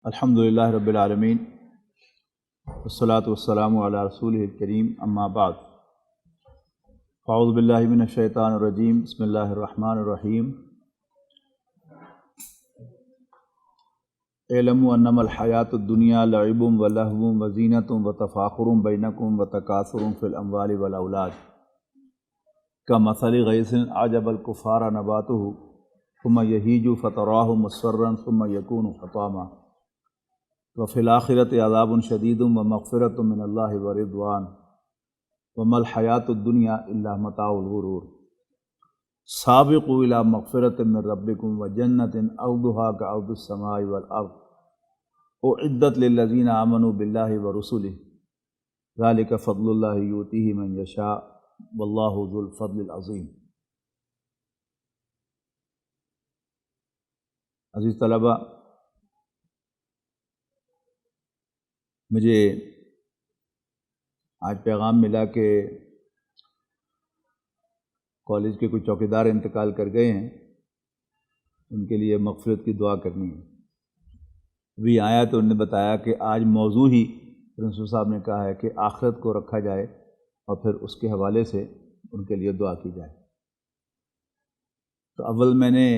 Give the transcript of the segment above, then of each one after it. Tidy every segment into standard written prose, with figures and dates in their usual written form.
الحمدللہ رب العالمین والصلاة والسلام علی رسولہ الکریم اما بعد اعوذ باللہ من الشیطان الرجیم بسم اللہ الرحمن الرحیم اعلموا انما الحیاۃ الدنیا لعب ولہو وزینۃ وتفاخر بینکم وتکاثر فی الاموال والاولاد کمثل غیث اعجب الکفار نباتہ ثم یہیج فتراہ مصفرا ثم یکون حطاما وفی الآخرۃ عذاب شدید ومغفرۃ من اللہ ورضوان وما الحیاۃ الدنیا الا متاع الغرور سابقوا الی مغفرۃ من ربکم وجنۃ عرضها کعرض السماء والارض اعدت للذین آمنوا باللہ ورسلہ ذلک فضل اللہ یؤتیہ من یشاء واللہ ذو الفضل العظیم۔ عزیز طلبہ، مجھے آج پیغام ملا کہ کالج کے کچھ چوکیدار انتقال کر گئے ہیں، ان کے لیے مغفرت کی دعا کرنی ہے۔ ابھی آیا تو انہوں نے بتایا کہ آج موضوع ہی پرنسپل صاحب نے کہا ہے کہ آخرت کو رکھا جائے اور پھر اس کے حوالے سے ان کے لیے دعا کی جائے۔ تو اول میں نے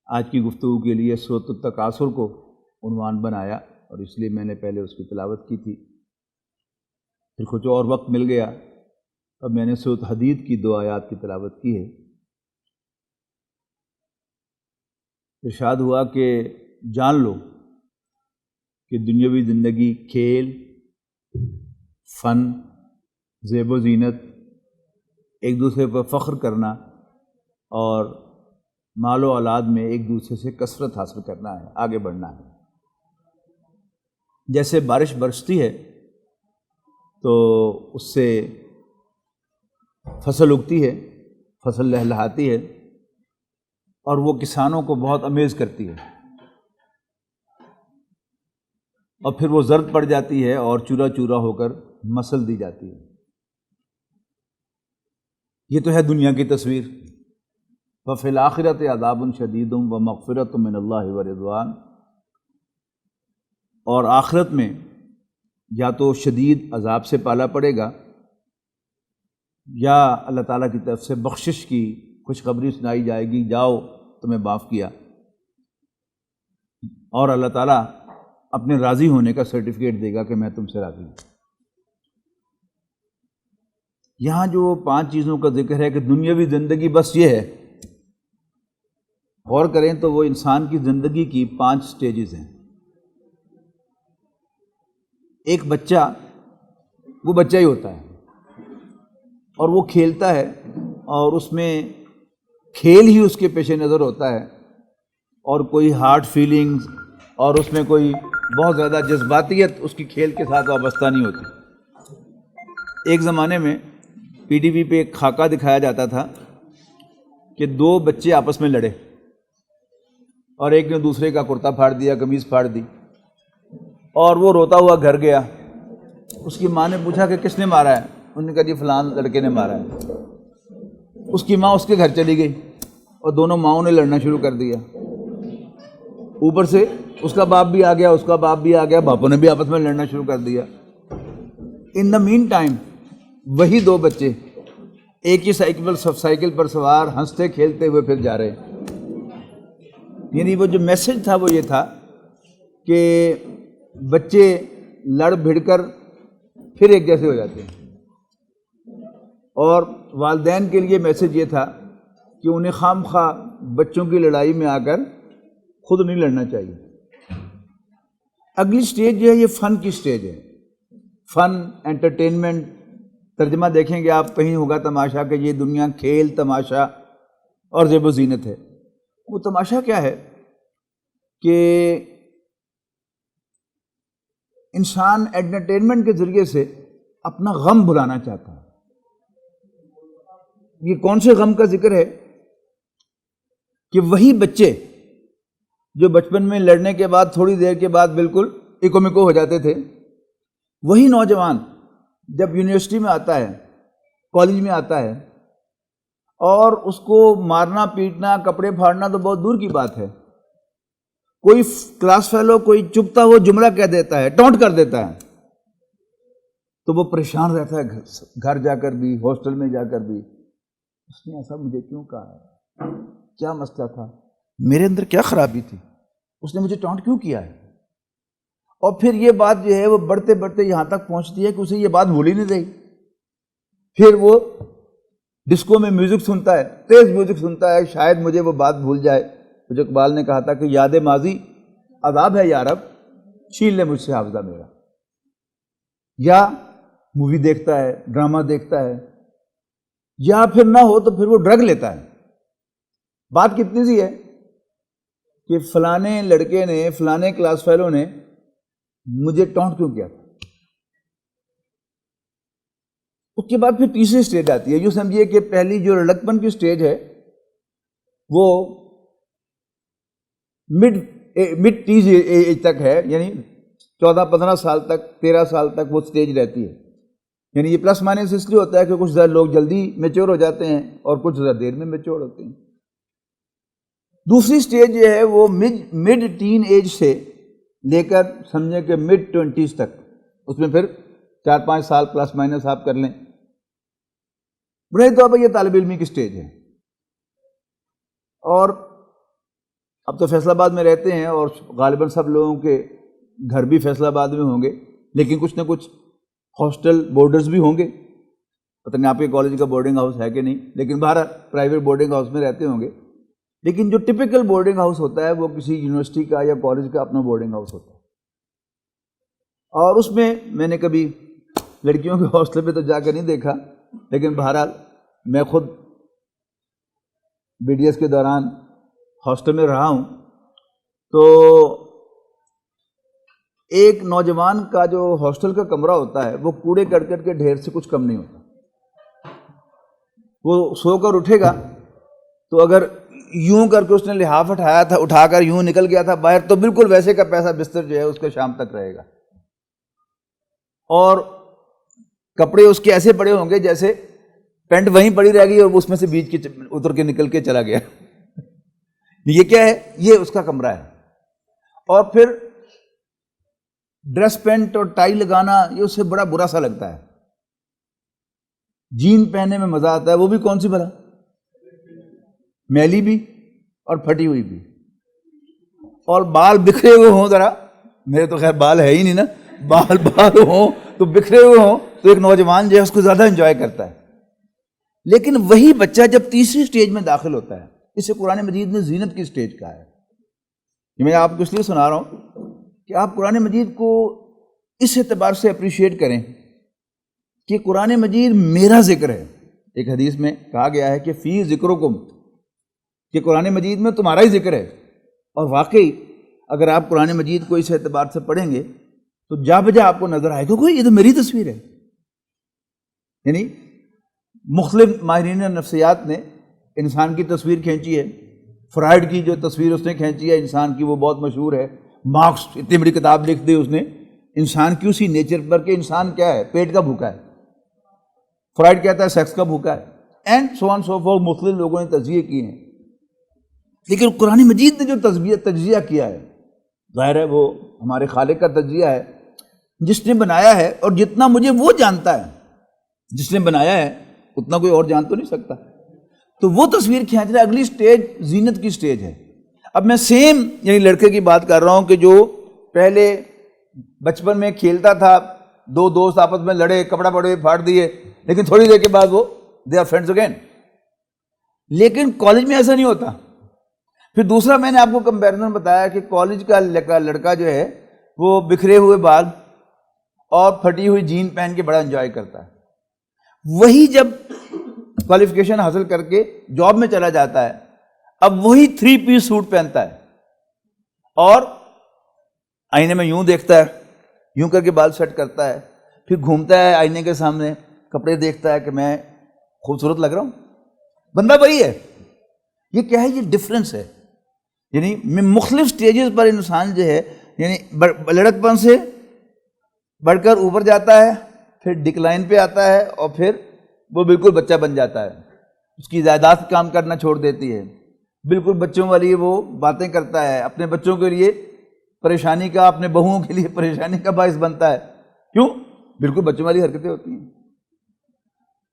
آج کی گفتگو کے لیے سورۃ التکاثر کو عنوان بنایا، اور اس لیے میں نے پہلے اس کی تلاوت کی تھی، پھر کچھ اور وقت مل گیا، اب میں نے سورۃ حدید کی 2 آیات کی تلاوت کی ہے۔ ارشاد ہوا کہ جان لو کہ دنیاوی زندگی کھیل، فن، زیب و زینت، ایک دوسرے پر فخر کرنا اور مال و اولاد میں ایک دوسرے سے کثرت حاصل کرنا ہے، آگے بڑھنا ہے۔ جیسے بارش برستی ہے تو اس سے فصل اگتی ہے، فصل لہلہاتی ہے، اور وہ کسانوں کو بہت امیز کرتی ہے، اور پھر وہ زرد پڑ جاتی ہے اور چورا چورا ہو کر مسل دی جاتی ہے۔ یہ تو ہے دنیا کی تصویر۔ وفی الآخرۃ عذاب شدید ومغفرۃ من اللہ ورضوان، اور آخرت میں یا تو شدید عذاب سے پالا پڑے گا، یا اللہ تعالیٰ کی طرف سے بخشش کی خوشخبری سنائی جائے گی، جاؤ تمہیں معاف کیا، اور اللہ تعالیٰ اپنے راضی ہونے کا سرٹیفکیٹ دے گا کہ میں تم سے راضی ہوں۔ یہاں جو 5 چیزوں کا ذکر ہے کہ دنیاوی زندگی بس یہ ہے، غور کریں تو وہ انسان کی زندگی کی 5 سٹیجز ہیں۔ ایک بچہ، وہ بچہ ہی ہوتا ہے، اور وہ کھیلتا ہے، اور اس میں کھیل ہی اس کے پیش نظر ہوتا ہے، اور کوئی ہارڈ فیلنگز اور اس میں کوئی بہت زیادہ جذباتیت اس کی کھیل کے ساتھ وابستہ نہیں ہوتی۔ ایک زمانے میں پی ٹی وی پہ ایک خاکہ دکھایا جاتا تھا کہ 2 بچے آپس میں لڑے، اور ایک نے دوسرے کا کرتا پھاڑ دیا، قمیض پھاڑ دی، اور وہ روتا ہوا گھر گیا۔ اس کی ماں نے پوچھا کہ کس نے مارا ہے؟ انہوں نے کہا جی فلان لڑکے نے مارا ہے۔ اس کی ماں اس کے گھر چلی گئی، اور دونوں ماؤں نے لڑنا شروع کر دیا۔ اوپر سے اس کا باپ بھی آ گیا، اس کا باپ بھی آ گیا، باپوں نے بھی آپس میں لڑنا شروع کر دیا۔ ان دا مین ٹائم وہی 2 بچے ایک ہی سائیکل پر سوار ہنستے کھیلتے ہوئے پھر جا رہے ہیں۔ یعنی وہ جو میسج تھا وہ یہ تھا کہ بچے لڑ بھڑ کر پھر ایک جیسے ہو جاتے ہیں، اور والدین کے لیے میسج یہ تھا کہ انہیں خام خواہ بچوں کی لڑائی میں آ کر خود نہیں لڑنا چاہیے۔ اگلی سٹیج جو ہے یہ فن کی سٹیج ہے۔ فن، انٹرٹینمنٹ، ترجمہ دیکھیں گے آپ کہیں ہوگا تماشا، کہ یہ دنیا کھیل، تماشا اور زیب و زینت ہے۔ وہ تماشا کیا ہے کہ انسان انٹرٹینمنٹ کے ذریعے سے اپنا غم بھلانا چاہتا ہے۔ یہ کون سے غم کا ذکر ہے کہ وہی بچے جو بچپن میں لڑنے کے بعد تھوڑی دیر کے بعد بالکل اکو مکو ہو جاتے تھے، وہی نوجوان جب یونیورسٹی میں آتا ہے، کالج میں آتا ہے، اور اس کو مارنا پیٹنا، کپڑے پھاڑنا تو بہت دور کی بات ہے، کوئی کلاس فیلو کوئی چپتا وہ جملہ کہہ دیتا ہے، ٹونٹ کر دیتا ہے، تو وہ پریشان رہتا ہے گھر جا کر بھی، ہاسٹل میں جا کر بھی، اس نے ایسا مجھے کیوں کہا ہے، کیا مسئلہ تھا، میرے اندر کیا خرابی تھی، اس نے مجھے ٹونٹ کیوں کیا ہے. اور پھر یہ بات جو ہے وہ بڑھتے بڑھتے یہاں تک پہنچتی ہے کہ اسے یہ بات بھول ہی نہیں رہی. پھر وہ ڈسکو میں میوزک سنتا ہے، تیز میوزک سنتا ہے، شاید مجھے وہ بات بھول جائے. جو اقبال نے کہا تھا کہ یاد ماضی عذاب ہے یا رب، چھین لے مجھ سے حافظہ میرا. یا مووی دیکھتا ہے، ڈرامہ دیکھتا ہے، یا پھر نہ ہو تو پھر وہ ڈرگ لیتا ہے. بات کتنی سی ہے کہ فلانے لڑکے نے، فلانے کلاس فیلو نے مجھے ٹونٹ کیوں کیا تھا. اس کے بعد پھر تیسری سٹیج آتی ہے. یوں سمجھیے کہ پہلی جو لڑکپن کی سٹیج ہے وہ مڈ ٹیز ایج تک ہے، یعنی 14-15 سال تک، 13 سال تک وہ سٹیج رہتی ہے. یعنی یہ پلس مائنس اس لیے ہوتا ہے کہ کچھ زیادہ لوگ جلدی میچور ہو جاتے ہیں اور کچھ زیادہ دیر میں میچور ہوتے ہیں. دوسری سٹیج جو ہے وہ مڈ ٹین ایج سے لے کر سمجھیں کہ مڈ 20s تک، اس میں پھر 4-5 سال پلس مائنس آپ کر لیں. بنیادی طور پر یہ طالب علمی کی سٹیج ہے. اور اب تو فیصل آباد میں رہتے ہیں اور غالباً سب لوگوں کے گھر بھی فیصل آباد میں ہوں گے، لیکن کچھ نہ کچھ ہاسٹل بورڈرز بھی ہوں گے. پتہ نہیں آپ کے کالج کا بورڈنگ ہاؤس ہے کہ نہیں، لیکن باہر پرائیویٹ بورڈنگ ہاؤس میں رہتے ہوں گے. لیکن جو ٹپیکل بورڈنگ ہاؤس ہوتا ہے وہ کسی یونیورسٹی کا یا کالج کا اپنا بورڈنگ ہاؤس ہوتا ہے. اور اس میں نے کبھی لڑکیوں کے ہاسٹل پہ تو جا کر نہیں دیکھا، لیکن بہرحال میں خود بی ڈی ایس کے دوران ہاسٹل میں رہا ہوں. تو ایک نوجوان کا جو ہاسٹل کا کمرہ ہوتا ہے وہ کوڑے کرکٹ کے ڈھیر سے کچھ کم نہیں ہوتا. وہ سو کر اٹھے گا تو اگر یوں کر کے اس نے لحاف اٹھایا تھا، اٹھا کر یوں نکل گیا تھا باہر، تو بالکل ویسے کا پیسہ بستر جو ہے اس کا شام تک رہے گا. اور کپڑے اس کے ایسے پڑے ہوں گے جیسے پینٹ وہیں پڑی رہ گئی اور اس میں سے بیچ کے اتر کے نکل کے چلا گیا. یہ کیا ہے؟ یہ اس کا کمرہ ہے. اور پھر ڈریس پینٹ اور ٹائی لگانا یہ اسے بڑا برا سا لگتا ہے. جین پہننے میں مزہ آتا ہے، وہ بھی کون سی بھلا؟ میلی بھی اور پھٹی ہوئی بھی. اور بال بکھرے ہوئے ہوں، ذرا میرے تو خیر بال ہے ہی نہیں نا، بال ہوں تو بکھرے ہوئے ہوں تو ایک نوجوان جو ہے اس کو زیادہ انجوائے کرتا ہے. لیکن وہی بچہ جب تیسری سٹیج میں داخل ہوتا ہے، اسے قرآن مجید نے زینت کی سٹیج کہا ہے. یہ میں آپ کو اس لیے سنا رہا ہوں کہ آپ قرآن مجید کو اس اعتبار سے اپریشیٹ کریں کہ قرآن مجید میرا ذکر ہے. ایک حدیث میں کہا گیا ہے کہ فی ذکرکم، کہ قرآن مجید میں تمہارا ہی ذکر ہے. اور واقعی اگر آپ قرآن مجید کو اس اعتبار سے پڑھیں گے تو جا بجا آپ کو نظر آئے گا کہ یہ تو میری تصویر ہے. یعنی مختلف ماہرین نفسیات نے انسان کی تصویر کھینچی ہے. فرائڈ کی جو تصویر اس نے کھینچی ہے انسان کی وہ بہت مشہور ہے. مارکس اتنی بڑی کتاب لکھ دی اس نے انسان کی اسی نیچر پر کہ انسان کیا ہے، پیٹ کا بھوکا ہے. فرائڈ کہتا ہے سیکس کا بھوکا ہے، and so on so forth. مختلف لوگوں نے تجزیے کیے ہیں، لیکن قرآن مجید نے جو تجزیہ کیا ہے، ظاہر ہے وہ ہمارے خالق کا تجزیہ ہے جس نے بنایا ہے. اور جتنا مجھے وہ جانتا ہے جس نے بنایا ہے اتنا کوئی اور جان تو نہیں سکتا. تو وہ تصویر کھینچ رہا ہے. اگلی سٹیج زینت کی سٹیج ہے. اب میں سیم یعنی لڑکے کی بات کر رہا ہوں کہ جو پہلے بچپن میں کھیلتا تھا، دو دوست آپس میں لڑے، کپڑا پڑے پھاڑ دیے، لیکن تھوڑی دیر کے بعد وہ دے آر فرینڈز اگین. لیکن کالج میں ایسا نہیں ہوتا. پھر دوسرا میں نے آپ کو کمپیریزن بتایا کہ کالج کا لڑکا جو ہے وہ بکھرے ہوئے بال اور پھٹی ہوئی جین پہن کے بڑا انجوائے کرتا ہے. وہی جب کوالیفیکیشن حاصل کر کے جاب میں چلا جاتا ہے، اب وہی 3 پیس سوٹ پہنتا ہے اور آئینے میں یوں دیکھتا ہے، یوں کر کے بال سیٹ کرتا ہے، پھر گھومتا ہے آئینے کے سامنے، کپڑے دیکھتا ہے کہ میں خوبصورت لگ رہا ہوں. بندہ وہی ہے. یہ کیا ہے؟ یہ ڈفرینس ہے. یعنی مختلف سٹیجز پر انسان جو ہے یعنی لڑکپن سے بڑھ کر اوپر جاتا ہے، پھر ڈکلائن پہ آتا ہے اور پھر وہ بالکل بچہ بن جاتا ہے. اس کی جائیداد کام کرنا چھوڑ دیتی ہے، بالکل بچوں والی وہ باتیں کرتا ہے، اپنے بچوں کے لیے پریشانی کا، اپنے بہوؤں کے لیے پریشانی کا باعث بنتا ہے. کیوں؟ بالکل بچوں والی حرکتیں ہوتی ہیں.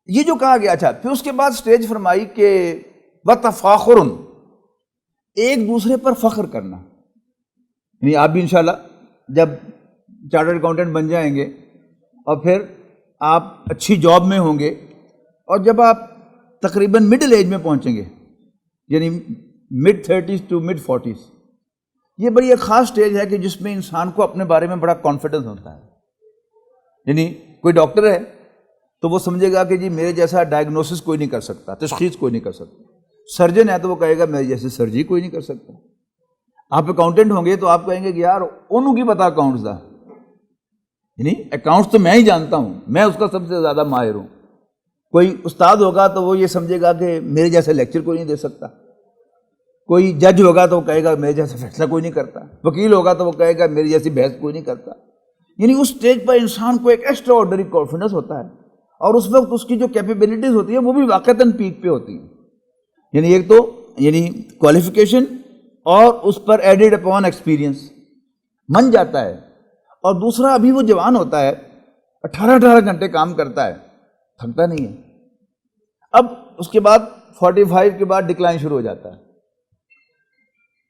یہ جو کہا گیا. اچھا، پھر اس کے بعد سٹیج فرمائی کہ وَتَفَاخُرٌ، ایک دوسرے پر فخر کرنا. یعنی آپ بھی انشاءاللہ جب چارٹرڈ اکاؤنٹنٹ بن جائیں گے اور پھر آپ اچھی جاب میں ہوں گے، اور جب آپ تقریباً مڈل ایج میں پہنچیں گے، یعنی mid 30s to mid 40s، یہ بڑی ایک خاص سٹیج ہے کہ جس میں انسان کو اپنے بارے میں بڑا کانفیڈنس ہوتا ہے. یعنی کوئی ڈاکٹر ہے تو وہ سمجھے گا کہ جی میرے جیسا ڈائگنوسس کوئی نہیں کر سکتا، تشخیص کوئی نہیں کر سکتا. سرجن ہے تو وہ کہے گا میرے جیسے سرجری کوئی نہیں کر سکتا. آپ اکاؤنٹنٹ ہوں گے تو آپ کہیں گے کہ یار انہوں کی پتا اکاؤنٹس دا، یعنی اکاؤنٹس تو میں ہی جانتا ہوں، میں اس کا سب سے زیادہ ماہر ہوں. کوئی استاد ہوگا تو وہ یہ سمجھے گا کہ میرے جیسا لیکچر کوئی نہیں دے سکتا. کوئی جج ہوگا تو وہ کہے گا میرے جیسا فیصلہ کوئی نہیں کرتا. وکیل ہوگا تو وہ کہے گا میری جیسی بحث کوئی نہیں کرتا. یعنی اس سٹیج پر انسان کو ایک ایکسٹرا آرڈنری کانفیڈنس ہوتا ہے، اور اس وقت اس کی جو کیپیبلٹیز ہوتی ہیں وہ بھی واقعتاً پیک پہ ہوتی ہیں. یعنی ایک تو یعنی کوالیفیکیشن، اور اس پر ایڈڈ اپون ایکسپیرینس من جاتا ہے. اور دوسرا ابھی وہ جوان ہوتا ہے، 18 گھنٹے کام کرتا ہے، تھکتا نہیں ہے. اب اس کے بعد 45 کے بعد ڈکلائن شروع ہو جاتا ہے.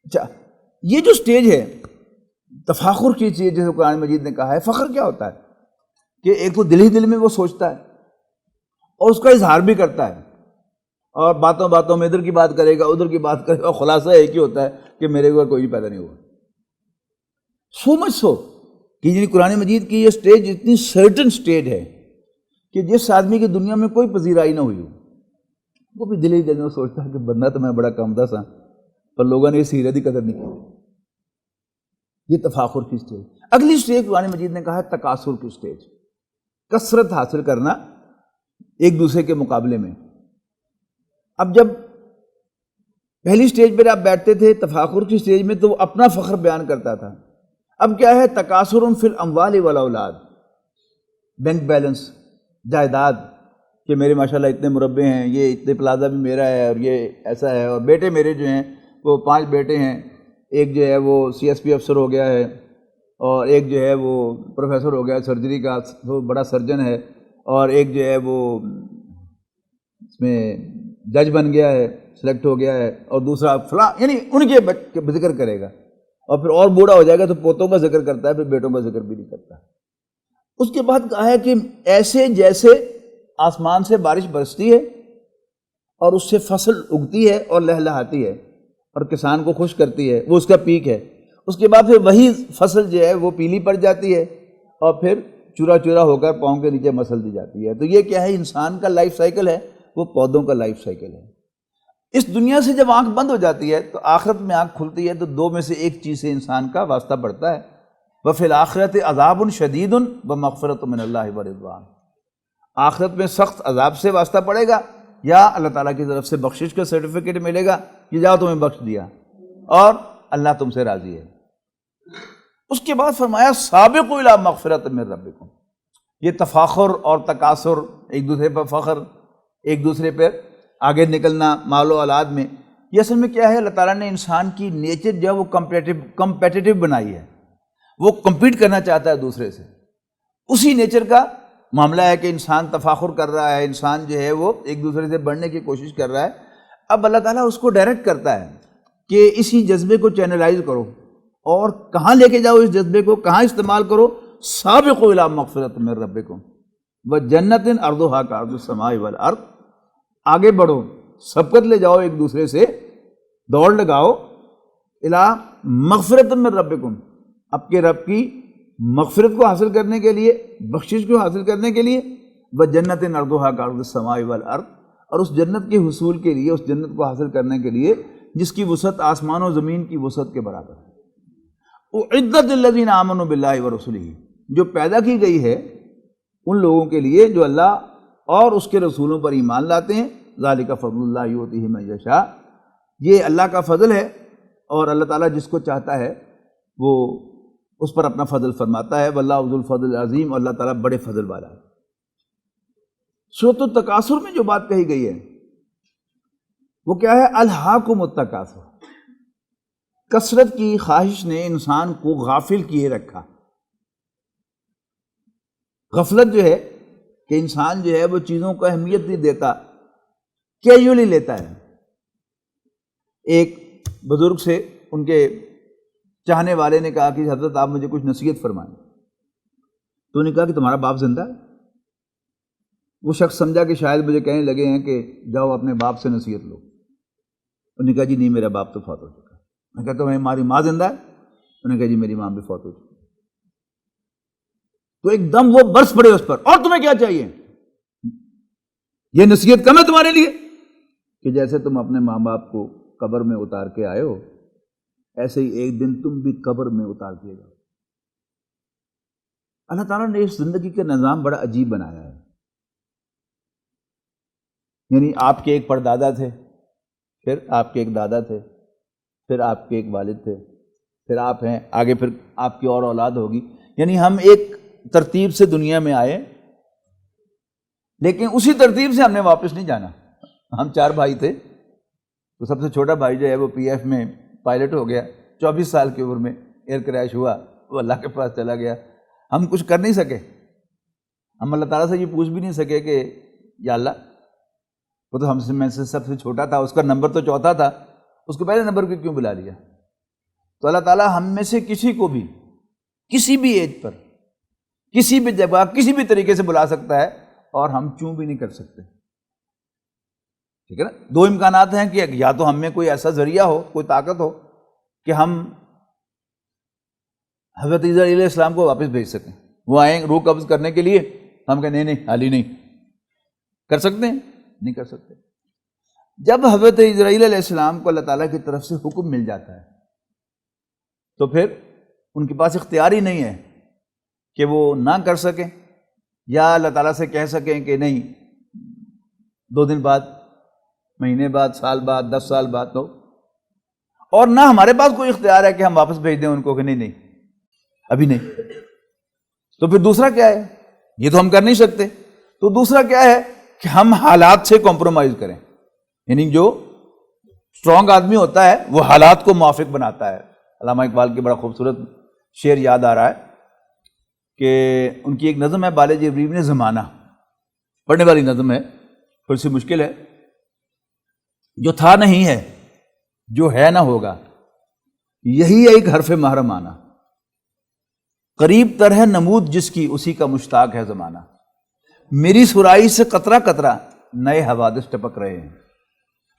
اچھا، یہ جو سٹیج ہے تفاخر کی چیز جیسے قرآن مجید نے کہا ہے. فخر کیا ہوتا ہے کہ ایک تو دل ہی دل میں وہ سوچتا ہے اور اس کا اظہار بھی کرتا ہے، اور باتوں باتوں میں ادھر کی بات کرے گا ادھر کی بات کرے گا، اور خلاصہ ایک ہی ہوتا ہے کہ میرے کو کوئی پیدا نہیں ہوا. سو مچ سو کہ یعنی قرآن مجید کی یہ سٹیج اتنی سرٹن سٹیج ہے کہ جس آدمی کی دنیا میں کوئی پذیرائی نہ ہوئی ہو، وہ بھی دل ہی دل میں سوچتا ہے کہ بندہ تو میں بڑا کم دا سا، پر لوگوں نے اس سیرت کی قدر نہیں کی. یہ تفاخر کی سٹیج. اگلی سٹیج قرآن مجید نے کہا ہے تکاثر کی سٹیج، کثرت حاصل کرنا ایک دوسرے کے مقابلے میں. اب جب پہلی سٹیج پر آپ بیٹھتے تھے تفاخر کی سٹیج میں تو وہ اپنا فخر بیان کرتا تھا. اب کیا ہے؟ تکاثر فی الاموال والاولاد، بینک بیلنس، جائیداد، کہ میرے ماشاءاللہ اتنے مربع ہیں، یہ اتنے پلازا بھی میرا ہے، اور یہ ایسا ہے، اور بیٹے میرے جو ہیں وہ 5 بیٹے ہیں، ایک جو ہے وہ CSP افسر ہو گیا ہے، اور ایک جو ہے وہ پروفیسر ہو گیا سرجری کا، وہ بڑا سرجن ہے، اور ایک جو ہے وہ اس میں جج بن گیا ہے، سلیکٹ ہو گیا ہے، اور دوسرا فلاں، یعنی ان کے ذکر کرے گا. اور پھر اور بوڑھا ہو جائے گا تو پوتوں کا ذکر کرتا ہے، پھر بیٹوں کا ذکر بھی نہیں کرتا. اس کے بعد کہا ہے کہ ایسے جیسے آسمان سے بارش برستی ہے اور اس سے فصل اگتی ہے اور لہلہاتی ہے اور کسان کو خوش کرتی ہے، وہ اس کا پیک ہے. اس کے بعد پھر وہی فصل جو ہے وہ پیلی پڑ جاتی ہے اور پھر چورا چورا ہو کر پاؤں کے نیچے مسل دی جاتی ہے. تو یہ کیا ہے؟ انسان کا لائف سائیکل ہے، وہ پودوں کا لائف سائیکل ہے. اس دنیا سے جب آنکھ بند ہو جاتی ہے تو آخرت میں آنکھ کھلتی ہے تو دو میں سے ایک چیز سے انسان کا واسطہ پڑتا ہے. وَفِي الْآخِرَةِ عَذَابٌ شَدِيدٌ وَمَغْفِرَةٌ مِّنَ اللَّهِ وَرِضْوَانٌ، آخرت میں سخت عذاب سے واسطہ پڑے گا یا اللہ تعالیٰ کی طرف سے بخشش کا سرٹیفکیٹ ملے گا کہ جاؤ تمہیں بخش دیا اور اللہ تم سے راضی ہے. اس کے بعد فرمایا سابقوا الی مغفرۃ من ربکم. یہ تفاخر اور تکاثر، ایک دوسرے پر فخر، ایک دوسرے پر آگے نکلنا مال و اولاد میں، یہ اصل میں کیا ہے؟ اللہ تعالیٰ نے انسان کی نیچر جو ہے وہ کمپیٹیٹو بنائی ہے، وہ کمپیٹ کرنا چاہتا ہے دوسرے سے. اسی نیچر کا معاملہ ہے کہ انسان تفاخر کر رہا ہے، انسان جو ہے وہ ایک دوسرے سے بڑھنے کی کوشش کر رہا ہے. اب اللہ تعالیٰ اس کو ڈائریکٹ کرتا ہے کہ اسی جذبے کو چینلائز کرو اور کہاں لے کے جاؤ، اس جذبے کو کہاں استعمال کرو. سابقوا الی مغفرۃ من ربکم وجنۃ عرضھا کعرض السماء والارض، آگے بڑھو، سبقت لے جاؤ، ایک دوسرے سے دوڑ لگاؤ. الی مغفرۃ من ربکم، آپ کے رب کی مغفرت کو حاصل کرنے کے لیے، بخشش کو حاصل کرنے کے لیے. وجنۃ عرضھا کعرض السماء والارض، اور اس جنت کے حصول کے لیے، اس جنت کو حاصل کرنے کے لیے جس کی وسعت آسمان و زمین کی وسعت کے برابر ہے. اعدت للذین آمنوا باللہ ورسلہ، جو پیدا کی گئی ہے ان لوگوں کے لیے جو اللہ اور اس کے رسولوں پر ایمان لاتے ہیں. ذالک فضل اللہ یؤتیہ من یشاء، یہ اللہ کا فضل ہے اور اللہ تعالیٰ جس کو چاہتا ہے وہ اس پر اپنا فضل فرماتا ہے. واللہ ذو الفضل العظیم، اور اللہ تعالیٰ بڑے فضل والا ہے. سورۃ التکاثر میں جو بات کہی گئی ہے وہ کیا ہے؟ الہاکم التکاثر، کثرت کی خواہش نے انسان کو غافل کیے رکھا۔ غفلت جو ہے کہ انسان جو ہے وہ چیزوں کو اہمیت نہیں دیتا، کیجولی لیتا ہے۔ ایک بزرگ سے ان کے چاہنے والے نے کہا کہ حضرت آپ مجھے کچھ نصیحت فرمائیں، تو انہوں نے کہا کہ تمہارا باپ زندہ ہے؟ وہ شخص سمجھا کہ شاید مجھے کہنے لگے ہیں کہ جاؤ اپنے باپ سے نصیحت لو۔ انہوں نے کہا جی نہیں، میرا باپ تو فوت ہو چکا ہے۔ میں کہا تو ہماری ماں زندہ ہے؟ انہوں نے کہا جی میری ماں بھی فوت ہو چکی ہے۔ تو ایک دم وہ برس پڑے اس پر، اور تمہیں کیا چاہیے؟ یہ نصیحت کم ہے تمہارے لیے کہ جیسے تم اپنے ماں باپ کو قبر میں اتار کے آئے ہو، ایسے ہی ایک دن تم بھی قبر میں اتار دیے جاؤ۔ اللہ تعالیٰ نے اس زندگی کا نظام بڑا عجیب بنایا ہے۔ یعنی آپ کے ایک پردادا تھے، پھر آپ کے ایک دادا تھے، پھر آپ کے ایک والد تھے، پھر آپ ہیں، آگے پھر آپ کی اور اولاد ہوگی۔ یعنی ہم ایک ترتیب سے دنیا میں آئے، لیکن اسی ترتیب سے ہم نے واپس نہیں جانا۔ ہم 4 بھائی تھے، تو سب سے چھوٹا بھائی جو ہے وہ پی ایف میں پائلٹ ہو گیا، 24 سال کی عمر میں ایئر کریش ہوا، وہ اللہ کے پاس چلا گیا۔ ہم کچھ کر نہیں سکے، ہم اللہ تعالیٰ سے یہ پوچھ بھی نہیں سکے کہ یا اللہ، وہ تو ہم سے میں سے سب سے چھوٹا تھا، اس کا نمبر تو 4تھا تھا، اس کو پہلے نمبر پہ کیوں بلا لیا؟ تو اللہ تعالیٰ ہم میں سے کسی کو بھی کسی بھی ایج پر کسی بھی جگہ کسی بھی طریقے سے بلا سکتا ہے، اور ہم چوں بھی نہیں کر سکتے۔ ٹھیک ہے نا؟ 2 امکانات ہیں کہ یا تو ہم میں کوئی ایسا ذریعہ ہو، کوئی طاقت ہو کہ ہم حضرت عیسیٰ علیہ السلام کو واپس بھیج سکیں، وہ آئیں روح قبض کرنے کے لیے، ہم کہیں نہیں حال ہی نہیں کر سکتے ہیں، نہیں کر سکتے۔ جب حضرت اسرائیل علیہ السلام کو اللہ تعالیٰ کی طرف سے حکم مل جاتا ہے تو پھر ان کے پاس اختیار ہی نہیں ہے کہ وہ نہ کر سکیں، یا اللہ تعالیٰ سے کہہ سکیں کہ نہیں 2 دن بعد، مہینے بعد، سال بعد، 10 سال بعد، تو اور نہ ہمارے پاس کوئی اختیار ہے کہ ہم واپس بھیج دیں ان کو کہ نہیں ابھی نہیں۔ تو پھر دوسرا کیا ہے؟ یہ تو ہم کر نہیں سکتے، تو دوسرا کیا ہے کہ ہم حالات سے کمپرومائز کریں۔ یعنی جو اسٹرانگ آدمی ہوتا ہے وہ حالات کو موافق بناتا ہے۔ علامہ اقبال کی بڑا خوبصورت شعر یاد آ رہا ہے کہ ان کی ایک نظم ہے بال جبریل زمانہ، پڑھنے والی نظم ہے، تھوڑی سی مشکل ہے۔ جو تھا نہیں ہے، جو ہے نہ ہوگا، یہی ایک حرف محرم آنا، قریب تر ہے نمود جس کی، اسی کا مشتاق ہے زمانہ۔ میری سرائی سے قطرہ قطرہ نئے حوادث ٹپک رہے ہیں،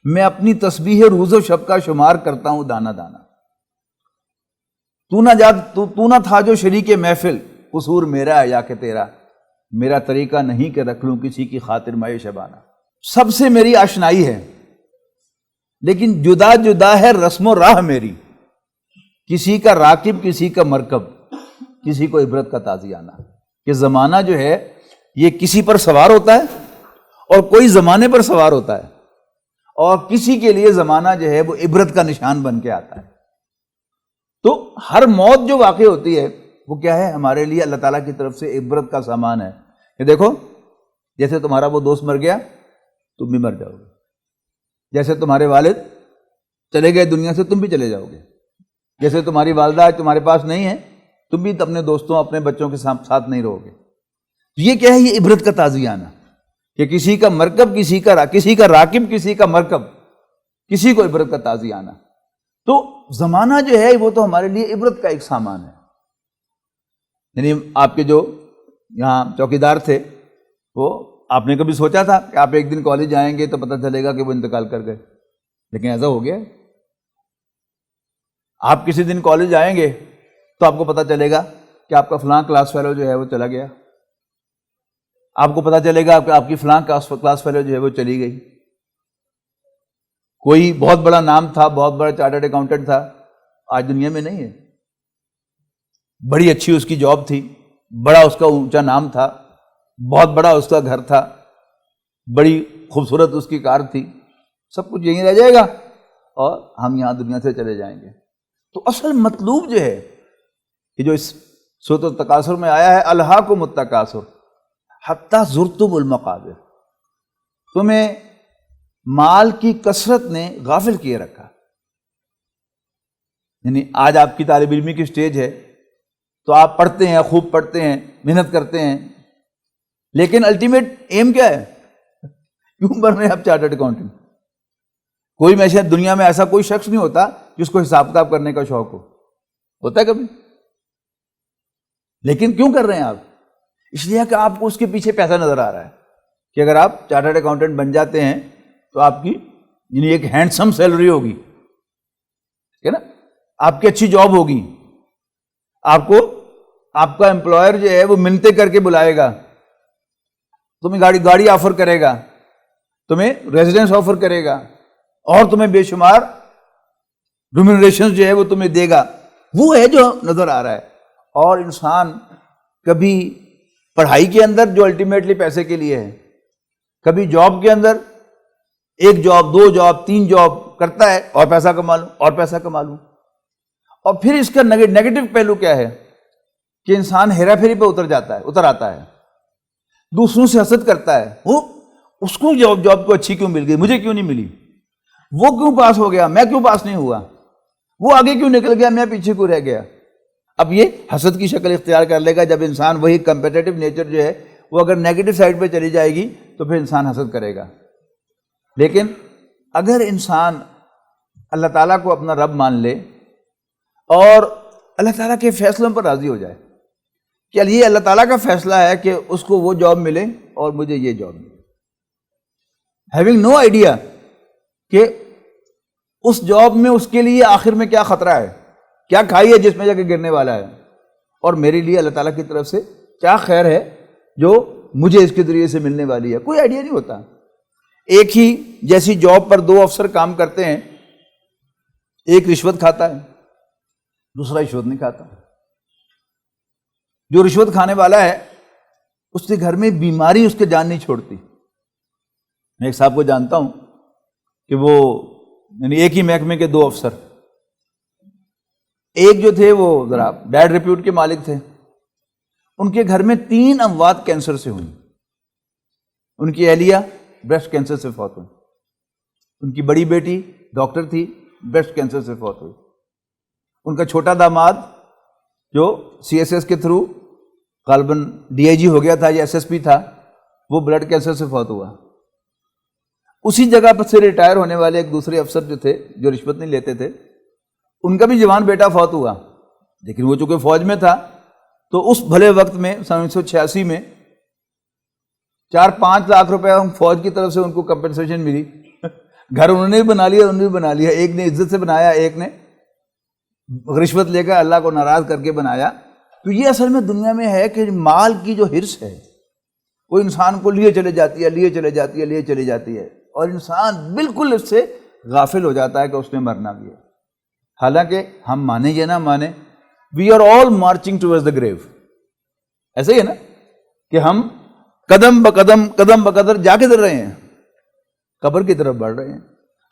میں اپنی تسبیح روز و شب کا شمار کرتا ہوں دانہ دانہ۔ تو نہ تھا جو شریک محفل، قصور میرا ہے یا کہ تیرا، میرا طریقہ نہیں کہ رکھ لوں کسی کی خاطر میں شبانہ۔ سب سے میری آشنائی ہے لیکن جدا جدا ہے رسم و راہ میری، کسی کا راکب کسی کا مرکب، کسی کو عبرت کا تازیانہ۔ کہ زمانہ جو ہے یہ کسی پر سوار ہوتا ہے اور کوئی زمانے پر سوار ہوتا ہے، اور کسی کے لیے زمانہ جو ہے وہ عبرت کا نشان بن کے آتا ہے۔ تو ہر موت جو واقع ہوتی ہے وہ کیا ہے؟ ہمارے لیے اللہ تعالیٰ کی طرف سے عبرت کا سامان ہے کہ دیکھو جیسے تمہارا وہ دوست مر گیا تم بھی مر جاؤ گے، جیسے تمہارے والد چلے گئے دنیا سے تم بھی چلے جاؤ گے، جیسے تمہاری والدہ آج تمہارے پاس نہیں ہے تم بھی اپنے دوستوں اپنے بچوں کے ساتھ نہیں رہو گے۔ یہ کیا ہے؟ یہ عبرت کا تازیانہ کہ کسی کا مرکب کسی کا راکب کسی کا مرکب، کسی کو عبرت کا تازیانہ۔ تو زمانہ جو ہے وہ تو ہمارے لیے عبرت کا ایک سامان ہے۔ یعنی آپ کے جو یہاں چوکیدار تھے، وہ آپ نے کبھی سوچا تھا کہ آپ ایک دن کالج آئیں گے تو پتہ چلے گا کہ وہ انتقال کر گئے؟ لیکن ایسا ہو گیا۔ آپ کسی دن کالج آئیں گے تو آپ کو پتہ چلے گا کہ آپ کا فلاں کلاس فیلو جو ہے وہ چلا گیا، آپ کو پتہ چلے گا کہ آپ کی فلاں کلاس فیلو جو ہے وہ چلی گئی۔ کوئی بہت بڑا نام تھا، بہت بڑا چارٹرڈ اکاؤنٹنٹ تھا، آج دنیا میں نہیں ہے۔ بڑی اچھی اس کی جاب تھی، بڑا اس کا اونچا نام تھا، بہت بڑا اس کا گھر تھا، بڑی خوبصورت اس کی کار تھی، سب کچھ یہیں رہ جائے گا اور ہم یہاں دنیا سے چلے جائیں گے۔ تو اصل مطلوب جو ہے کہ جو اس سورۃ التکاثر میں آیا ہے، الہاکم التکاثر حتی زرتم المقابر، تمہیں مال کی کثرت نے غافل کیے رکھا. یعنی آج آپ کی طالب علمی کی سٹیج ہے تو آپ پڑھتے ہیں، خوب پڑھتے ہیں، محنت کرتے ہیں، لیکن الٹیمیٹ ایم کیا ہے؟ کیوں بن رہے ہیں آپ چارٹرڈ اکاؤنٹنٹ؟ کوئی میں شاید دنیا میں ایسا کوئی شخص نہیں ہوتا جس کو حساب کتاب کرنے کا شوق ہو. ہوتا ہے کبھی؟ لیکن کیوں کر رہے ہیں آپ؟ اس لیے کہ آپ کو اس کے پیچھے پیسہ نظر آ رہا ہے کہ اگر آپ چارٹرڈ اکاؤنٹنٹ بن جاتے ہیں تو آپ کی یعنی ایک ہینڈسم سیلری ہوگی، ٹھیک ہے نا، آپ کی اچھی جاب ہوگی، آپ کو آپ کا امپلائر جو ہے وہ منتیں کر کے بلائے گا، تمہیں گاڑی آفر کرے گا، تمہیں ریزیڈنس آفر کرے گا، اور تمہیں بے شمار ریمونریشن جو ہے وہ تمہیں دے گا. وہ ہے جو نظر آ رہا ہے. اور انسان کبھی پڑھائی کے اندر جو الٹیمیٹلی پیسے کے لیے ہے، کبھی جاب کے اندر ایک جاب، دو جاب، تین جاب کرتا ہے اور پیسہ کما لوں اور پیسہ کما لوں. اور پھر اس کا نیگیٹو پہلو کیا ہے کہ انسان ہیرا پھیری پہ اتر آتا ہے، دوسروں سے حسد کرتا ہے. وہ اس کو جاب کو اچھی کیوں مل گئی، مجھے کیوں نہیں ملی، وہ کیوں پاس ہو گیا، میں کیوں پاس نہیں ہوا، وہ آگے کیوں نکل گیا، میں پیچھے کیوں رہ گیا. اب یہ حسد کی شکل اختیار کر لے گا جب انسان وہی کمپیٹیٹو نیچر جو ہے وہ اگر نیگیٹو سائڈ پہ چلی جائے گی تو پھر انسان حسد کرے گا. لیکن اگر انسان اللہ تعالیٰ کو اپنا رب مان لے اور اللہ تعالیٰ کے فیصلوں پر راضی ہو جائے کہ یہ اللہ تعالیٰ کا فیصلہ ہے کہ اس کو وہ جاب ملے اور مجھے یہ جاب ملے، ہیونگ نو آئیڈیا کہ اس جاب میں اس کے لیے آخر میں کیا خطرہ ہے، کیا کھائی ہے جس میں جا کے گرنے والا ہے، اور میرے لیے اللہ تعالیٰ کی طرف سے کیا خیر ہے جو مجھے اس کے ذریعے سے ملنے والی ہے. کوئی آئیڈیا نہیں ہوتا. ایک ہی جیسی جاب پر دو افسر کام کرتے ہیں، ایک رشوت کھاتا ہے، دوسرا رشوت نہیں کھاتا. جو رشوت کھانے والا ہے اس کے گھر میں بیماری اس کے جان نہیں چھوڑتی. میں ایک صاحب کو جانتا ہوں کہ وہ یعنی ایک ہی محکمے کے دو افسر، ایک جو تھے وہ ذرا بیڈ ریپیوٹ کے مالک تھے، ان کے گھر میں 3 اموات کینسر سے ہوئی. ان کی اہلیہ بریسٹ کینسر سے فوت ہوئی، ان کی بڑی بیٹی ڈاکٹر تھی، بریسٹ کینسر سے فوت ہوئی. ان کا چھوٹا داماد جو سی ایس ایس کے تھرو غالباً ڈی آئی جی ہو گیا تھا یا ایس ایس پی تھا، وہ بلڈ کینسر سے فوت ہوا. اسی جگہ پر سے ریٹائر ہونے والے ایک دوسرے افسر جو تھے جو رشوت نہیں لیتے تھے، ان کا بھی جوان بیٹا فوت ہوا. لیکن وہ چونکہ فوج میں تھا تو اس بھلے وقت میں 1986 میں 4-5 لاکھ روپے فوج کی طرف سے ان کو کمپنسیشن ملی. گھر انہوں نے بھی بنا لیا، انہوں نے بھی بنا لیا. ایک نے عزت سے بنایا، ایک نے رشوت لے کر اللہ کو ناراض کر کے بنایا. تو یہ اصل میں دنیا میں ہے کہ مال کی جو حرص ہے وہ انسان کو لیے چلے جاتی ہے، لیے چلے جاتی ہے، لیے چلی جاتی ہے، اور انسان بالکل اس سے غافل ہو جاتا ہے کہ اس نے مرنا بھی ہے. حالانکہ ہم مانیں یا نہ مانیں، we are all marching towards the grave. ایسا ہی ہے نا کہ ہم قدم بقدم جا کے در رہے ہیں، قبر کی طرف بڑھ رہے ہیں.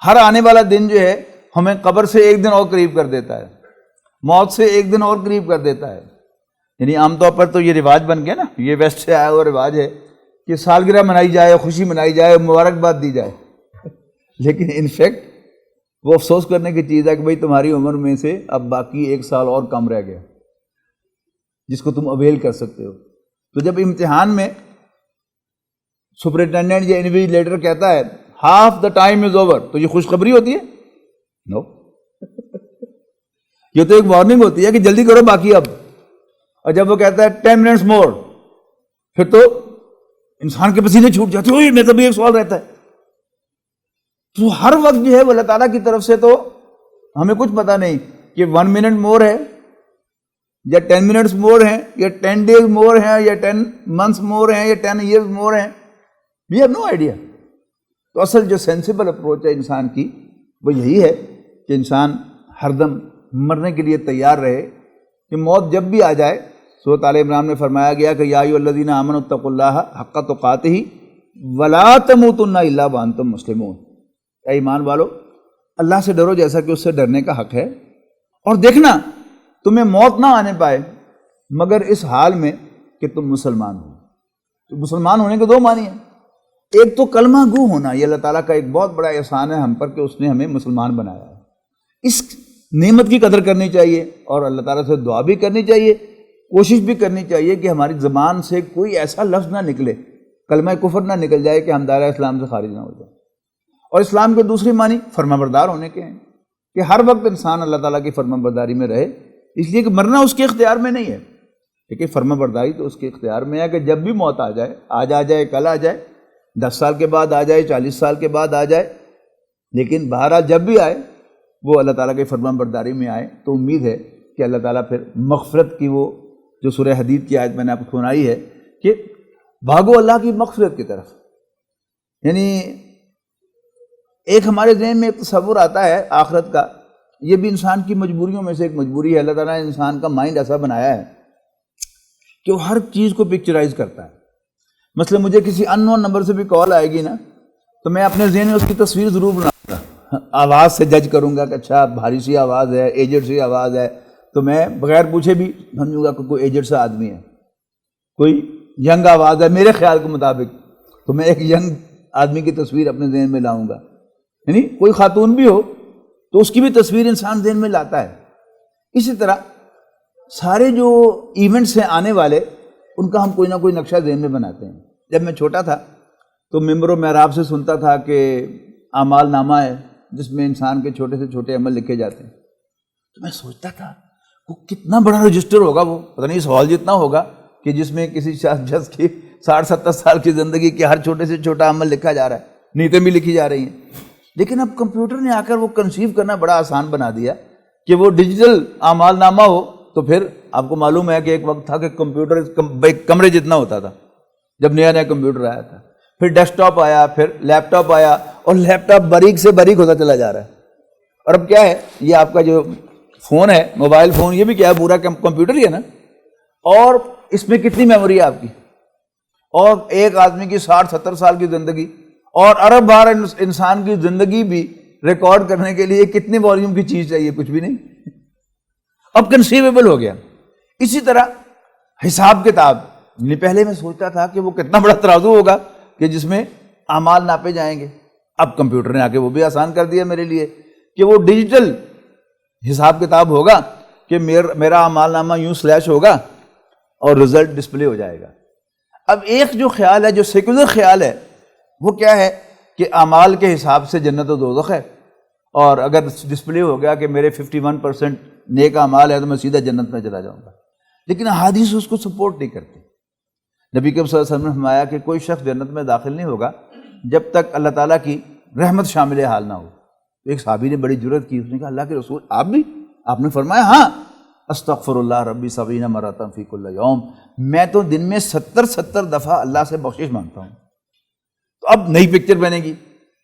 ہر آنے والا دن جو ہے ہمیں قبر سے ایک دن اور قریب کر دیتا ہے، موت سے ایک دن اور قریب کر دیتا ہے. یعنی عام طور پر تو یہ رواج بن گیا نا، یہ ویسٹ سے آیا ہوا رواج ہے کہ سالگرہ منائی جائے، خوشی منائی جائے، مبارکباد دی جائے. لیکن انفیکٹ وہ افسوس کرنے کی چیز ہے کہ بھئی تمہاری عمر میں سے اب باقی 1 سال اور کم رہ گیا جس کو تم اویل کر سکتے ہو. تو جب امتحان میں سپرنٹینڈنٹ یا انویجیلیٹر کہتا ہے half the time is over, تو یہ خوشخبری ہوتی ہے؟ نو. یہ تو ایک وارننگ ہوتی ہے کہ جلدی کرو باقی اب. اور جب وہ کہتا ہے 10 منٹس مور، پھر تو انسان کے پسینے چھوٹ جاتے ہیں. میں تو بھی ایک سوال رہتا ہے. تو ہر وقت جو ہے وہ اللہ تعالیٰ کی طرف سے تو ہمیں کچھ پتہ نہیں کہ 1 منٹ مور ہے یا 10 منٹس مور ہیں یا 10 ڈیز مور ہیں یا 10 منتھس مور ہیں یا 10 ایئرز مور ہیں. We have no idea. تو اصل جو سینسیبل اپروچ ہے انسان کی وہ یہی ہے کہ انسان ہر دم مرنے کے لیے تیار رہے کہ موت جب بھی آ جائے. سورۃ آل عمران میں فرمایا گیا کہ یا ایھا الذین آمنوا اتقوا اللہ حق تقاتہ ولا تموتن الا وانتم مسلمون. اے ایمان والو، اللہ سے ڈرو جیسا کہ اس سے ڈرنے کا حق ہے، اور دیکھنا تمہیں موت نہ آنے پائے مگر اس حال میں کہ تم مسلمان ہو. تو مسلمان ہونے کے 2 معنی ہیں. ایک تو کلمہ گو ہونا، یہ اللہ تعالیٰ کا ایک بہت بڑا احسان ہے ہم پر کہ اس نے ہمیں مسلمان بنایا ہے۔ اس نعمت کی قدر کرنی چاہیے اور اللہ تعالیٰ سے دعا بھی کرنی چاہیے، کوشش بھی کرنی چاہیے کہ ہماری زبان سے کوئی ایسا لفظ نہ نکلے، کلمہ کفر نہ نکل جائے کہ ہم دائرہ اسلام سے خارج نہ ہو جائیں۔ اور اسلام کے دوسری معنی فرما بردار ہونے کے ہیں کہ ہر وقت انسان اللہ تعالیٰ کی فرما برداری میں رہے، اس لیے کہ مرنا اس کے اختیار میں نہیں ہے، لیکن فرما برداری تو اس کے اختیار میں ہے کہ جب بھی موت آ جائے، آج آ جائے، کل آ جائے، 10 سال کے بعد آ جائے، 40 سال کے بعد آ جائے، لیکن بہرحال جب بھی آئے وہ اللہ تعالیٰ کی فرما برداری میں آئے، تو امید ہے کہ اللہ تعالیٰ پھر مغفرت کی، وہ جو سورہ حدید کی آیت میں نے آپ کو سنائی ہے کہ بھاگو اللہ کی مغفرت کی طرف، یعنی ایک ہمارے ذہن میں ایک تصور آتا ہے آخرت کا، یہ بھی انسان کی مجبوریوں میں سے ایک مجبوری ہے، اللہ تعالیٰ نے انسان کا مائنڈ ایسا بنایا ہے کہ وہ ہر چیز کو پکچرائز کرتا ہے۔ مثلا مجھے کسی ان نون نمبر سے بھی کال آئے گی نا، تو میں اپنے ذہن میں اس کی تصویر ضرور بناؤں گا، آواز سے جج کروں گا کہ اچھا بھاری سی آواز ہے، ایجڈ سی آواز ہے، تو میں بغیر پوچھے بھی سمجھوں گا کہ کوئی ایجڈ سا آدمی ہے، کوئی ینگ آواز ہے میرے خیال کے مطابق، تو میں ایک ینگ آدمی کی تصویر اپنے ذہن میں لاؤں گا، یعنی کوئی خاتون بھی ہو تو اس کی بھی تصویر انسان ذہن میں لاتا ہے۔ اسی طرح سارے جو ایونٹس ہیں آنے والے، ان کا ہم کوئی نہ کوئی نقشہ ذہن میں بناتے ہیں۔ جب میں چھوٹا تھا تو ممبر و محراب سے سنتا تھا کہ اعمال نامہ ہے جس میں انسان کے چھوٹے سے چھوٹے عمل لکھے جاتے ہیں، تو میں سوچتا تھا وہ کتنا بڑا رجسٹر ہوگا، وہ پتہ نہیں اس ہال جتنا ہوگا کہ جس میں کسی شخص کی 60-70 سال کی زندگی کے ہر چھوٹے سے چھوٹا عمل لکھا جا رہا ہے، نیتیں بھی لکھی جا رہی ہیں۔ لیکن اب کمپیوٹر نے آ کر وہ کنسیو کرنا بڑا آسان بنا دیا کہ وہ ڈیجیٹل اعمال نامہ ہو، تو پھر آپ کو معلوم ہے کہ ایک وقت تھا کہ کمپیوٹر کمرے جتنا ہوتا تھا جب نیا نیا کمپیوٹر آیا تھا، پھر ڈیسک ٹاپ آیا، پھر لیپ ٹاپ آیا، اور لیپ ٹاپ باریک سے باریک ہوتا چلا جا رہا ہے۔ اور اب کیا ہے، یہ آپ کا جو فون ہے، موبائل فون، یہ بھی کیا ہے، پورا کمپیوٹر ہی ہے نا، اور اس میں کتنی میموری ہے آپ کی، اور ایک آدمی کی 60-70 سال کی زندگی اور ارب بار انسان کی زندگی بھی ریکارڈ کرنے کے لیے کتنے والیوم کی چیز چاہیے، کچھ بھی نہیں، اب کنسیویبل ہو گیا۔ اسی طرح حساب کتاب، پہلے میں سوچتا تھا کہ وہ کتنا بڑا ترازو ہوگا کہ جس میں اعمال ناپے جائیں گے، اب کمپیوٹر نے آ کے وہ بھی آسان کر دیا میرے لیے کہ وہ ڈیجیٹل حساب کتاب ہوگا کہ میرا اعمال نامہ یوں سلیش ہوگا اور رزلٹ ڈسپلے ہو جائے گا۔ اب ایک جو خیال ہے، جو سیکولر خیال ہے، وہ کیا ہے کہ اعمال کے حساب سے جنت و دوزخ ہے، اور اگر ڈسپلے ہو گیا کہ میرے 51% نیک اعمال ہے تو میں سیدھا جنت میں چلا جاؤں گا، لیکن احادیث اس کو سپورٹ نہیں کرتی۔ نبی کریم صلی اللہ علیہ وسلم نے فرمایا کہ کوئی شخص جنت میں داخل نہیں ہوگا جب تک اللہ تعالیٰ کی رحمت شامل حال نہ ہو۔ ایک صحابی نے بڑی جرأت کی، اس نے کہا اللہ کے رسول آپ بھی؟ آپ نے فرمایا ہاں، استغفر اللہ ربی 70 مرۃ فی کل یوم، میں تو دن میں 70 دفعہ اللہ سے بخشش مانگتا ہوں۔ تو اب نئی پکچر بنے گی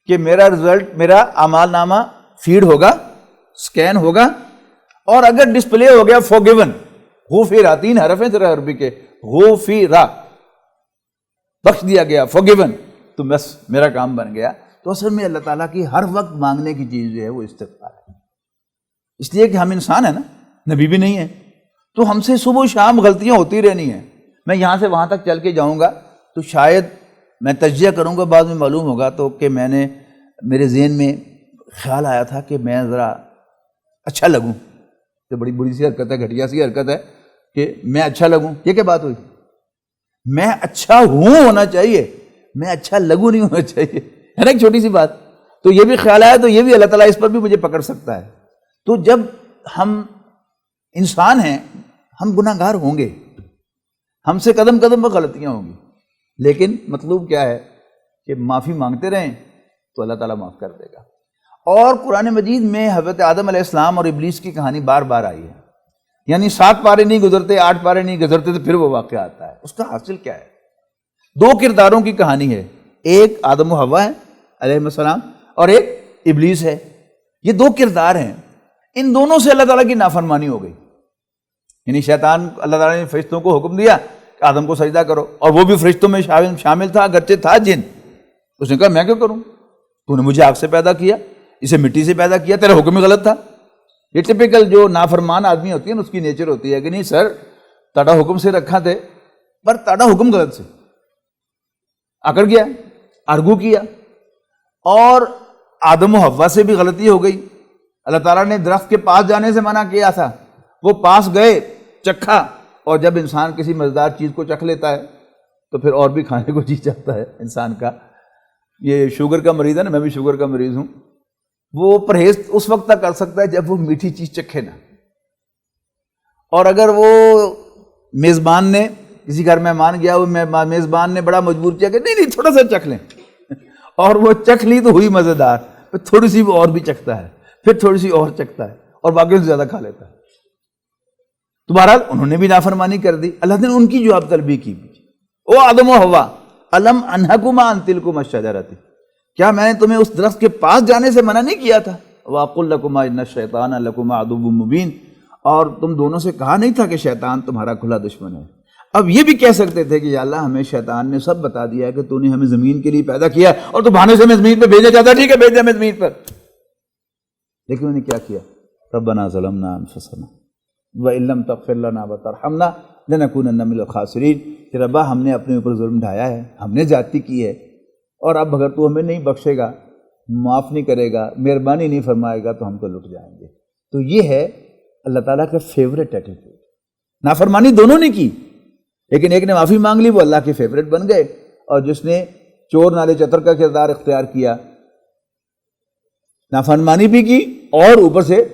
کہ میرا رزلٹ، میرا اعمال نامہ فیڈ ہوگا، سکین ہوگا، اور اگر ڈسپلے ہو گیا فورگیون، غفرا، 3 حرف ہیں ذرا عربی کے، غفرا، بخش دیا گیا، فورگیون، تو بس میرا کام بن گیا۔ تو اصل میں اللہ تعالیٰ کی ہر وقت مانگنے کی چیز جو ہے وہ استغفار ہے، اس لیے کہ ہم انسان ہیں نا، نبی بھی نہیں ہے، تو ہم سے صبح و شام غلطیاں ہوتی رہنی ہیں۔ میں یہاں سے وہاں تک چل کے جاؤں گا تو شاید میں تجزیہ کروں گا، بعد میں معلوم ہوگا تو کہ میرے ذہن میں خیال آیا تھا کہ میں ذرا اچھا لگوں، یہ بڑی بری سی حرکت ہے، گھٹیا سی حرکت ہے کہ میں اچھا لگوں۔ یہ کیا بات ہوئی؟ میں اچھا ہوں ہونا چاہیے، میں اچھا لگوں نہیں ہونا چاہیے، ہے نا، ایک چھوٹی سی بات۔ تو یہ بھی خیال آیا، تو یہ بھی اللہ تعالیٰ اس پر بھی مجھے پکڑ سکتا ہے۔ تو جب ہم انسان ہیں، ہم گناہ گار ہوں گے، ہم سے قدم قدم پر غلطیاں ہوں گی، لیکن مطلوب کیا ہے کہ معافی مانگتے رہیں تو اللہ تعالیٰ معاف کر دے گا۔ اور قرآن مجید میں حضرت آدم علیہ السلام اور ابلیس کی کہانی بار بار آئی ہے، یعنی 7 پارے نہیں گزرتے، 8 پارے نہیں گزرتے تو پھر وہ واقعہ آتا ہے۔ اس کا حاصل کیا ہے؟ 2 کرداروں کی کہانی ہے، ایک آدم و حوا ہے علیہ السلام، اور ایک ابلیس ہے۔ یہ 2 کردار ہیں، ان دونوں سے اللہ تعالیٰ کی نافرمانی ہو گئی، یعنی شیطان، اللہ تعالیٰ نے فرشتوں کو حکم دیا کہ آدم کو سجدہ کرو، اور وہ بھی فرشتوں میں شامل تھا، اگرچہ تھا جن۔ اس نے کہا میں کیوں کروں، تو نے مجھے آگ سے پیدا کیا، اسے مٹی سے پیدا کیا، تیرا حکم ہی غلط تھا۔ یہ ٹپیکل جو نافرمان آدمی ہوتی ہے نا، اس کی نیچر ہوتی ہے کہ نہیں سر تاڑا حکم سے رکھا تھے، پر تاڑا حکم غلط سے اکڑ گیا، آرگو کیا، اور آدم و حوا سے بھی غلطی ہو گئی. اللہ تعالیٰ نے درخت کے پاس جانے سے منع کیا تھا، وہ پاس گئے، چکھا، اور جب انسان کسی مزیدار چیز کو چکھ لیتا ہے تو پھر اور بھی کھانے کو جی چاہتا ہے انسان کا. یہ شوگر کا مریض ہے نا، میں بھی شوگر کا مریض ہوں. وہ پرہیز اس وقت تک کر سکتا ہے جب وہ میٹھی چیز چکھے نا. اور اگر وہ میزبان نے، کسی گھر مہمان گیا، وہ میزبان نے بڑا مجبور کیا کہ نہیں تھوڑا سا چکھ لیں، اور وہ چکھ لی تو ہوئی مزیدار، پھر تھوڑی سی وہ اور بھی چکھتا ہے، پھر تھوڑی سی اور چکھتا ہے، اور باقی سے زیادہ کھا لیتا ہے. تو بہرحال انہوں نے بھی نافرمانی کر دی. اللہ نے ان کی جواب طلبی کی. او آدم و حوا الم انہکما عن تلکما الشجرۃ، کیا میں نے تمہیں اس درخت کے پاس جانے سے منع نہیں کیا تھا؟ واقل لکما ان الشیطان لکما عدو مبین، اور تم دونوں سے کہا نہیں تھا کہ شیطان تمہارا کھلا دشمن ہے. اب یہ بھی کہہ سکتے تھے کہ یا اللہ ہمیں شیطان نے سب بتا دیا ہے کہ تو نے ہمیں زمین کے لیے پیدا کیا اور تو بہانے سے ہمیں زمین پہ بھیجنا چاہتا، ٹھیک ہے بھیج دے ہمیں زمین پر. لیکن انہوں نے کیا کیا؟ ربنا ظلمنا انفسنا وان لم تغفر لنا وترحمنا لنکونن من الخاسرین، کہ ربا ہم نے اپنے اوپر ظلم ڈھایا ہے، ہم نے زیادتی کی ہے، اور اب اگر تو ہمیں نہیں بخشے گا، معاف نہیں کرے گا، مہربانی نہیں فرمائے گا تو ہم تو لٹ جائیں گے. تو یہ ہے اللہ تعالیٰ کا فیوریٹ ایٹیٹیوڈ. نافرمانی دونوں نے کی، لیکن ایک نے معافی مانگ لی، وہ اللہ کے فیوریٹ بن گئے، اور جس نے چور نالے چتر کا کردار اختیار کیا، نافرمانی بھی کی اور اوپر سے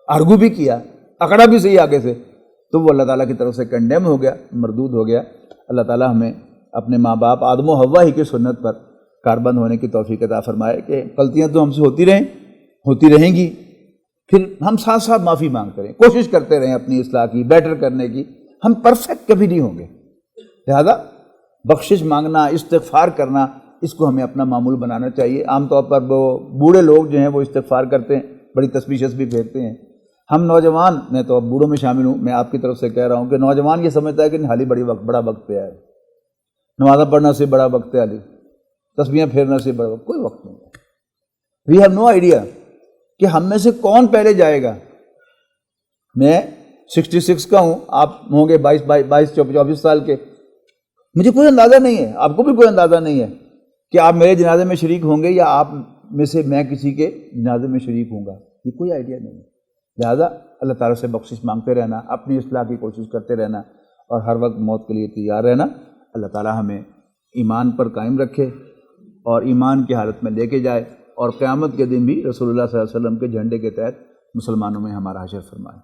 آرگو بھی کیا، اکڑا بھی صحیح آگے سے، تو وہ اللہ تعالیٰ کی طرف سے کنڈیم ہو گیا، مردود ہو گیا. اللہ تعالیٰ ہمیں اپنے ماں باپ آدم و حوا ہی کی سنت پر کاربند ہونے کی توفیق عطا فرمائے کہ غلطیاں تو ہم سے ہوتی رہیں گی، پھر ہم ساتھ ساتھ معافی مانگتے رہیں، کوشش کرتے رہیں اپنی اصلاح کی، بیٹر کرنے کی. ہم پرفیکٹ کبھی نہیں ہوں گے، لہذا بخشش مانگنا، استغفار کرنا، اس کو ہمیں اپنا معمول بنانا چاہیے. عام طور پر وہ بوڑھے لوگ جو ہیں وہ استغفار کرتے ہیں، بڑی تسبیح بھی پھیرتے ہیں. ہم نوجوان، میں تو اب بوڑھوں میں شامل ہوں، میں آپ کی طرف سے کہہ رہا ہوں کہ نوجوان یہ سمجھتا ہے کہ حالی بڑا وقت پہ ہے، نمازیں پڑھنا سے بڑا وقت ہے، حالی تسبیحیں پھیرنا سے بڑا وقت، کوئی وقت نہیں ہے. وی ہیو نو آئیڈیا کہ ہم میں سے کون پہلے جائے گا. میں 66 کا ہوں، آپ ہوں گے 22-24 سال کے، مجھے کوئی اندازہ نہیں ہے، آپ کو بھی کوئی اندازہ نہیں ہے کہ آپ میرے جنازے میں شریک ہوں گے یا آپ میں سے میں کسی کے جنازے میں شریک ہوں گا، یہ کوئی آئیڈیا نہیں ہے. لہٰذا اللہ تعالیٰ سے بخشش مانگتے رہنا، اپنی اصلاح کی کوشش کرتے رہنا، اور ہر وقت موت کے لیے تیار رہنا. اللہ تعالیٰ ہمیں ایمان پر قائم رکھے اور ایمان کی حالت میں لے کے جائے، اور قیامت کے دن بھی رسول اللہ صلی اللہ علیہ وسلم کے جھنڈے کے تحت مسلمانوں میں ہمارا حشر فرمائے.